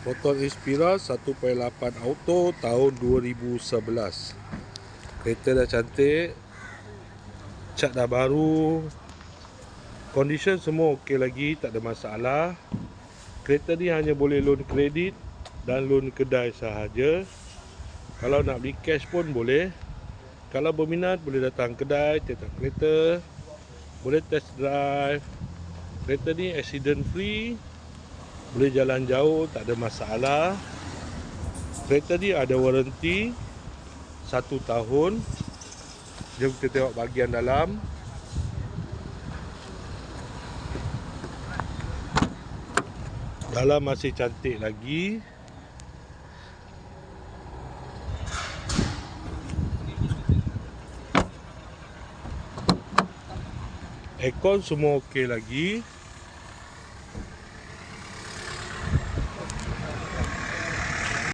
Proton Inspira 1.8 Auto tahun 2011. Kereta dah cantik, cat dah baru, condition semua ok lagi, tak ada masalah. Kereta ni hanya boleh loan kredit dan loan kedai sahaja. Kalau nak beli cash pun boleh. Kalau berminat boleh datang kedai, tengok kereta, boleh test drive. Kereta ni accident free, boleh jalan jauh, tak ada masalah. Kereta ni ada warranty 1 tahun. Jom kita tengok bahagian dalam. Dalam masih cantik lagi. Aircon semua ok lagi.